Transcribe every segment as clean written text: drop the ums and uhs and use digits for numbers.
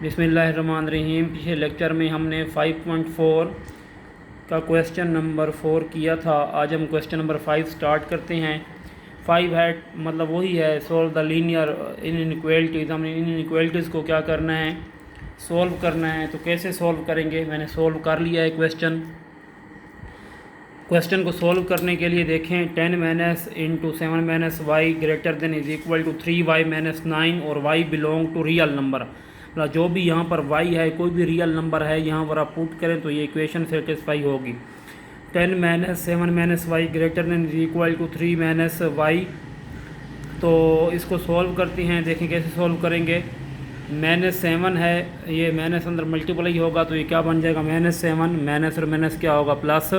बिस्मिल्लाहिर्रहमानिर्रहीम। पिछले लेक्चर में हमने 5.4 का क्वेश्चन नंबर 4 किया था। आज हम क्वेश्चन नंबर 5 स्टार्ट करते हैं। 5 है मतलब वही है, सॉल्व द लीनियर इनइक्वालिटीज़। हमने इन इनइक्वालिटीज़ को क्या करना है, सॉल्व करना है। तो कैसे सॉल्व करेंगे, मैंने सॉल्व कर लिया है क्वेश्चन को सॉल्व करने के लिए देखें 10 minus into 7 minus y greater than is equal to 3y minus 9 और y belong to real number. मतलब जो भी यहाँ पर y है, कोई भी रियल नंबर है, यहाँ पर आप पुट करें तो ये इक्वेशन सेटिस्फाई होगी। 10 minus 7 minus y greater than is equal to 3 minus y. तो इसको सॉल्व करते हैं, देखें कैसे सॉल्व करेंगे। माइनस 7 है, ये माइनस अंदर मल्टीप्लाई होगा तो ये क्या बन जाएगा, -7 माइनस और माइनस क्या होगा plus,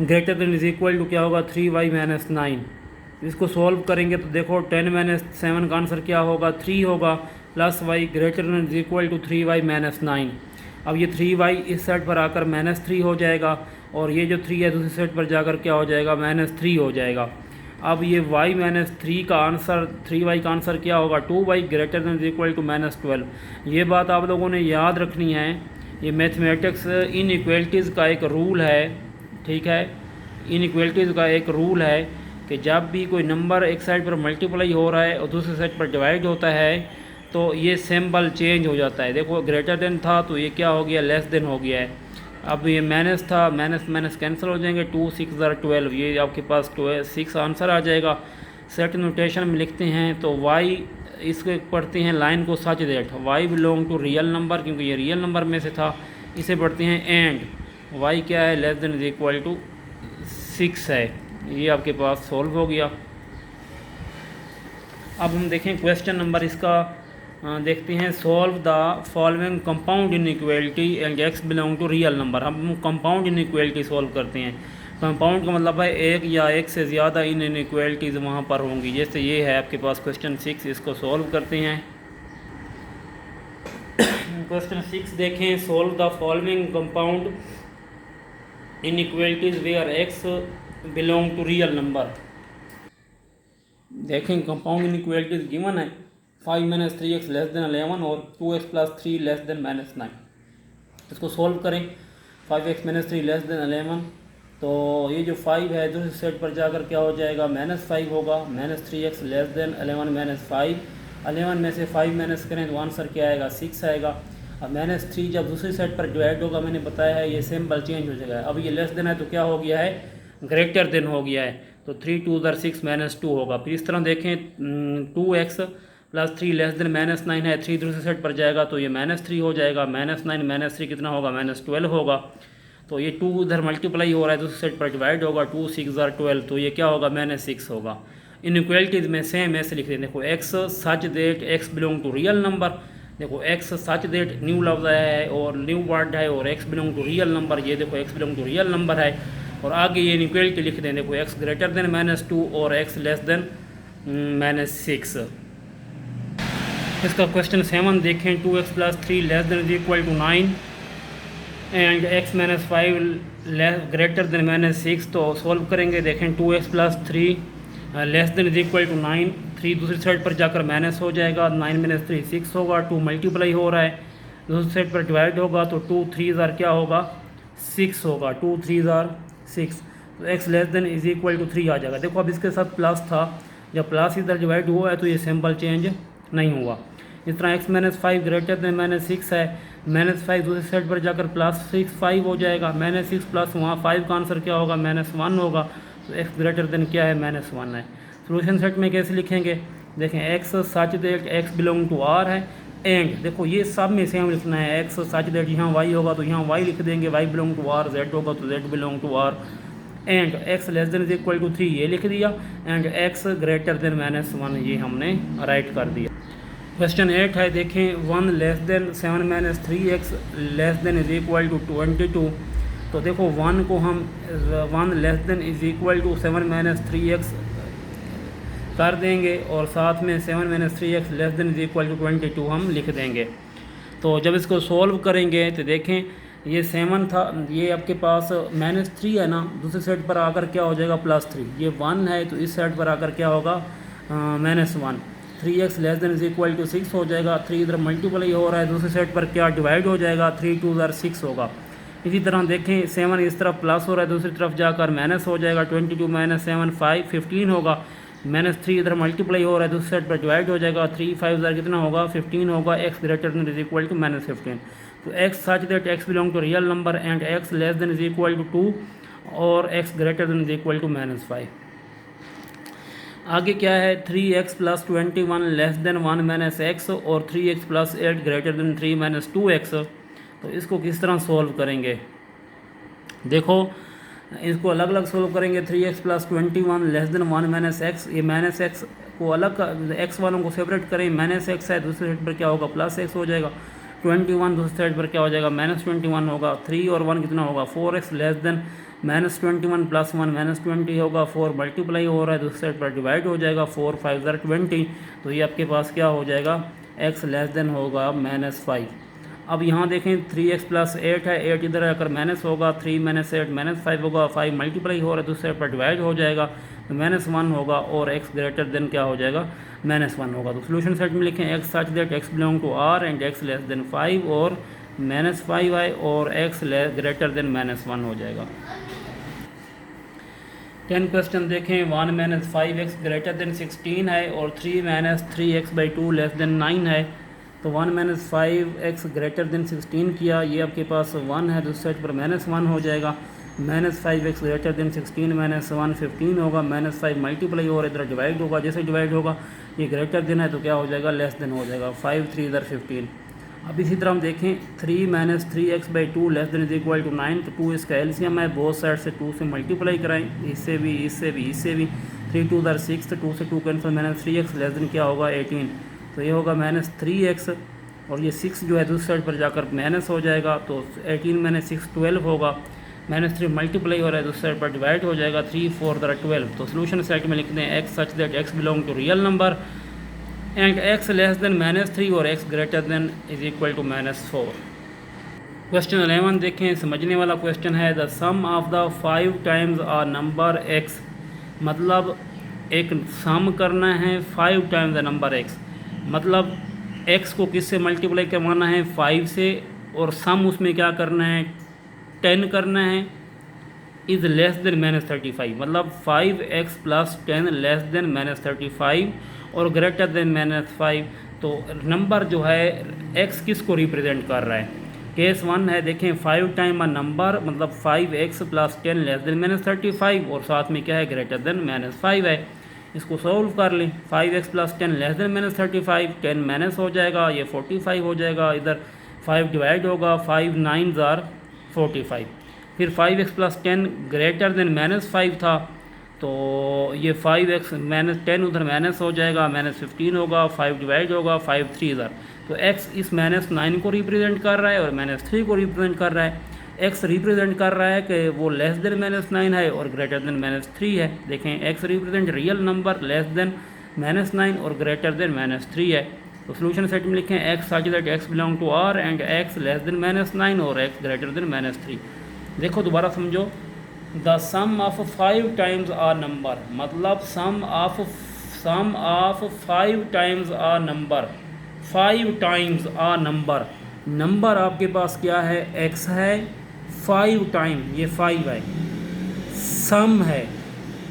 greater than is equal to क्या होगा 3y माइनस 9। इसको सॉल्व करेंगे तो देखो 10 माइनस 7 का आंसर क्या होगा 3 होगा, plus y greater than is equal to 3y minus 9। अब ये 3y इस साइड पर आकर -3 हो जाएगा और ये जो 3 है दूसरी साइड पर जाकर क्या हो जाएगा -3 हो जाएगा। अब ये y माइनस 3 का आंसर 3y का आंसर क्या होगा 2y greater than is equal to -12। ये बात आप लोगों ने याद रखनी है। ये मैथमेटिक्स इनइक्वालिटीज़ का एक रूल है, ठीक है। इनइक्वालिटीज़ का एक रूल है कि जब भी कोई नंबर एक साइड पर मल्टीप्लाई हो रहा है और दूसरी साइड पर डिवाइड होता है तो ये सिंबल चेंज हो जाता है। देखो ग्रेटर देन था तो ये क्या हो गया, लेस देन हो गया है। अब ये माइनस था, माइनस माइनस कैंसिल हो जाएंगे, 2 6 12, ये आपके पास 6 आंसर आ जाएगा। सेट नोटेशन में लिखते हैं तो y इसको पढ़ते हैं लाइन को such that y belong to real number, क्योंकि ये रियल नंबर में से था। इसे पढ़ते हैं एंड y क्या है, less than is equal to 6 है। ये आपके पास सॉल्व हो गया। अब हम देखें क्वेश्चन नंबर इसका देखते हैं। Solve the following compound inequality and x belong to real number. हम कंपाउंड इनइक्वालिटी सॉल्व करते हैं। कंपाउंड का मतलब है एक या एक से ज़्यादा इन इनइक्वालिटीज़ वहाँ पर होंगी। जैसे ये है आपके पास क्वेश्चन 6, इसको सॉल्व करते हैं। क्वेश्चन 6 देखें, solve the following compound inequalities where x belong to real number. देखें कंपाउंड इनइक्वालिटीज़ गिवन है 5 माइनस 3x लेस देन 11 और 2x प्लस 3 लेस देन -9। इसको सॉल्व करें। 5x माइनस 3 लेस देन 11, तो ये जो 5 है दूसरी साइड पर जाकर क्या हो जाएगा -5 होगा। -3x लेस देन 11 -5, 11 में से 5 माइनस करें तो आंसर क्या आएगा 6 आएगा। अब -3 जब दूसरी साइड पर डिवाइड होगा, मैंने बताया है ये सिंबल चेंज हो जाएगा। अब ये लेस देन है तो क्या हो गया है, ग्रेटर देन हो गया है। तो 3 2 6 -2 होगा। फिर इस तरह देखें 2x प्लस 3 लेस देन -9 है, 3 दूसरी साइड पर जाएगा तो ये -3 हो जाएगा। -9 -3 कितना होगा, -12 होगा। तो ये 2 उधर मल्टीप्लाई हो रहा है, दूसरी साइड पर डिवाइड होगा, 2 6 12, तो ये क्या होगा -6 होगा। इनइक्वालिटीज़ में सेम ऐसे लिख दें। देखो x such that x belong to real number. देखो x सच दैट न्यू लफ्ज़ है और न्यू वर्ड है, और x belong to real number, ये देखो x belong to real number है। और आगे ये इनइक्वालिटी लिख दें। देखो x ग्रेटर देन -2 और x लेस देन -6। इसका क्वेश्चन 7 देखें। 2x plus 3 less than is equal to 9 and x minus 5 greater than -6। तो सॉल्व करेंगे। देखें 2x plus 3 less than is equal to 9, 3 दूसरी साइड पर जाकर माइनस हो जाएगा, 9 माइनस 3 6 होगा। 2 मल्टीप्लाई हो रहा है, दूसरी साइड पर डिवाइड होगा तो 2 3 क्या होगा 6 होगा। 2 3 6, तो x less than is equal to 3 आ जाएगा। देखो अब इसके साथ प्लस था, जब प्लस इधर डिवाइड हुआ है तो ये सिंबल चेंज नहीं हुआ। इस तरह x माइनस 5 ग्रेटर देन -6 है, -5 दूसरी साइड पर जाकर +6 5 हो जाएगा। -6 प्लस वहाँ 5 का आंसर क्या होगा -1 होगा। तो x ग्रेटर देन क्या है -1 है। सोल्यूशन सेट में कैसे लिखेंगे, देखें x such that x belong to r है एंड देखो ये सब में सेम लिखना है। x सच दैट यहाँ y होगा तो यहाँ y लिख देंगे, y belong to r, z होगा तो z belong to r and x less than is equal to 3 ये लिख दिया एंड x ग्रेटर देन -1 ये हमने राइट कर दिया। क्वेश्चन 8 है, देखें 1 less than 7 minus 3x less than is equal to 22। तो देखो 1 को हम 1 less than is equal to 7 minus 3x कर देंगे और साथ में 7 minus 3x less than is equal to 22 हम लिख देंगे। तो जब इसको सॉल्व करेंगे तो देखें ये 7 था, ये आपके पास -3 है ना, दूसरी साइड पर आकर क्या हो जाएगा +3। ये 1 है तो इस साइड पर आकर क्या होगा -1। 3x less than is equal to 6 हो जाएगा। 3 इधर मल्टीप्लाई हो रहा है, दूसरे साइड पर क्या डिवाइड हो जाएगा, 3 2 6 होगा। इसी तरह देखें 7 इस तरफ प्लस हो रहा है, दूसरी तरफ जाकर माइनस हो जाएगा। 22 माइनस 7 5 15 होगा। -3 इधर मल्टीप्लाई हो रहा है, दूसरी साइड पर डिवाइड हो जाएगा। 3 5 इधर कितना होगा 15 होगा। x greater than is equal to -15। तो x such that x belong to real number and x less than is equal to 2 और x greater than is equal to -5। आगे क्या है 3x plus 21 less than 1 minus x और 3x plus 8 greater than 3 minus 2x। तो इसको किस तरह solve करेंगे, देखो इसको अलग अलग सोल्व करेंगे। 3x plus 21 less than 1 minus x, ये माइनस एक्स को अलग एक्स वालों को सेपरेट करें। माइनस एक्स है, दूसरे साइड पर क्या होगा प्लस एक्स हो जाएगा। 21 दूसरे साइड पर क्या हो जाएगा -21 होगा। 3 और 1 कितना होगा 4x लेस देन -21 प्लस 1 -20 होगा। 4 मल्टीप्लाई हो रहा है, दूसरे साइड पर डिवाइड हो जाएगा। 4 5 20। तो ये आपके पास क्या हो जाएगा x लेस देन होगा -5। अब यहाँ देखें 3x प्लस 8 है, 8 इधर आकर माइनस होगा। 3 माइनस 8 -5 होगा। 5 मल्टीप्लाई हो रहा है, दूसरे पर डिवाइड हो जाएगा तो -1 होगा और x ग्रेटर देन क्या हो जाएगा -1 होगा। तो सोल्यूशन सेट में लिखें x such that x belong to r and x less than 5 और -5 है और x ग्रेटर देन -1 हो जाएगा। 10 क्वेश्चन देखें 1 माइनस 5x ग्रेटर देन 16 है और 3 माइनस 3x/2 लेस देन 9 है। तो 1 माइनस 5x ग्रेटर देन 16 किया, ये आपके पास 1 है, दूसरे साइड पर -1 हो जाएगा। -5x ग्रेटर देन 16 -1 15 होगा। -5 मल्टीप्लाई हो रहा है, इधर डिवाइड होगा, जैसे डिवाइड होगा ये ग्रेटर देन है तो क्या हो जाएगा लेस देन हो जाएगा। 5 3 इधर 15। अब इसी तरह हम देखें 3 minus 3x/2 less than is equal to 9। तो 2 इसका एलसीएम है, बोथ साइड से 2 से मल्टीप्लाई कराएं, इससे भी इससे भी इससे भी। 3 2 इधर 6, तो 2 से 2 कैंसिल। -3x लेस देन क्या होगा 18। तो ये होगा -3x और ये 6 जो है दूसरी साइड पर जाकर माइनस हो जाएगा। तो 18 माइनस 6 12 होगा। -3 मल्टीप्लाई हो रहा है, दूसरी साइड पर डिवाइड हो जाएगा। 3 4 12। तो सोल्यूशन सेट में लिखते हैं x such that x belong to real number and x less than -3 और x greater than is equal to -4। Question 11 देखें, समझने वाला क्वेश्चन है। The sum of the 5 times a number x, मतलब एक सम करना है 5 टाइम्स द नंबर x, मतलब x को किससे मल्टीप्लाई करवाना है 5 से और सम उसमें क्या करना है 10 करना है। इज़ लेस देन -35, मतलब 5x प्लस 10 लेस देन -35 और ग्रेटर देन -5। तो नंबर जो है x किसको रिप्रेजेंट कर रहा है। केस 1 है, देखें 5 टाइम अ नंबर, मतलब 5x प्लस 10 लेस देन -35 और साथ में क्या है ग्रेटर देन -5 है। इसको सॉल्व कर लें। 5x plus 10 less than -35, 10 minus हो जाएगा, ये 45 हो जाएगा। इधर 5 डिवाइड होगा, 5 9 जार 45। फिर 5x प्लस 10 ग्रेटर देन -5 था, तो ये 5x माइनस 10 उधर माइनस हो जाएगा, -15 होगा। 5 डिवाइड होगा, 5 3 इधर। तो x इस -9 को रिप्रेजेंट कर रहा है और -3 को रिप्रेजेंट कर रहा है। x रिप्रेजेंट कर रहा है कि वो लेस देन -9 है और ग्रेटर देन -3 है। देखें x represent real number less than -9 और ग्रेटर देन -3 है। तो सोल्यूशन सेट में लिखें x such that x belong to r and x less than -9 और x ग्रेटर देन -3। देखो दोबारा समझो, the sum of 5 times a number, मतलब sum of 5 times a number, 5 times a number. Number आपके पास क्या है x है, 5 टाइम ये 5 है। सम है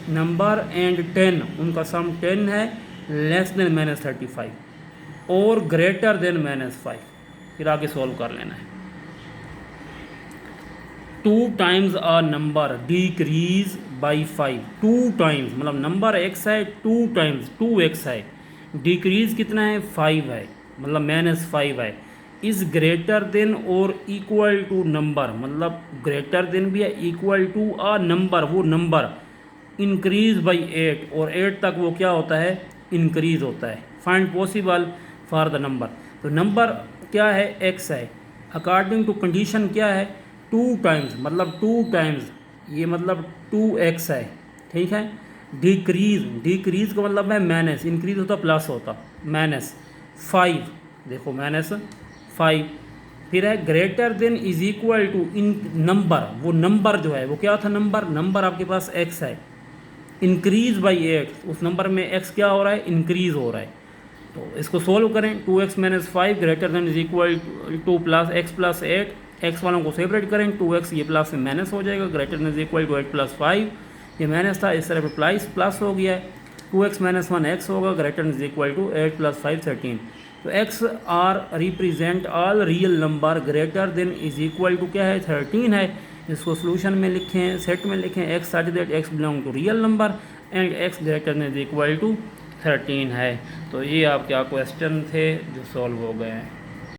नंबर एंड 10, उनका सम 10 है, लेस देन -35 और ग्रेटर देन -5। फिर आगे सॉल्व कर लेना है। 2 times a number decrease by 5, 2 times मतलब नंबर x है, 2 टाइम्स 2x है, डिक्रीज कितना है 5 है, मतलब -5 है। इज़ ग्रेटर देन और इक्वल टू नंबर, मतलब ग्रेटर देन भी है, इक्वल टू आ नंबर, वो नंबर इंक्रीज बाई 8 और 8 तक वो क्या होता है इंक्रीज होता है। Find possible for the number. तो नंबर क्या है x है, अकॉर्डिंग टू कंडीशन क्या है 2 टाइम्स, मतलब 2 टाइम्स ये मतलब 2x है, ठीक है। डिक्रीज, डिक्रीज का मतलब है माइनस, इंक्रीज होता प्लस होता, -5, देखो -5। फिर है greater than is equal to इन नंबर, वो नंबर जो है वो क्या था नंबर आपके पास x है, इंक्रीज बाई 8, उस नंबर में x क्या हो रहा है इंक्रीज हो रहा है। तो इसको सोल्व करें, 2x minus 5 greater than is equal two plus x plus 8। X वालों को सेपरेट करें, 2x ये प्लस में माइनस हो जाएगा, greater than is equal to 8 plus 5, ये माइनस था, इस तरफ प्लस हो गया है, 2x माइनस 1 x होगा, greater than is equal to 8 plus 5 13। तो x are represent all real number greater than is equal to क्या है 13 है। इसको सोल्यूशन में लिखें, सेट में लिखें, x such that x belong to real number and x greater than is equal to 13 है। तो ये आपके क्वेश्चन थे जो सॉल्व हो गए हैं।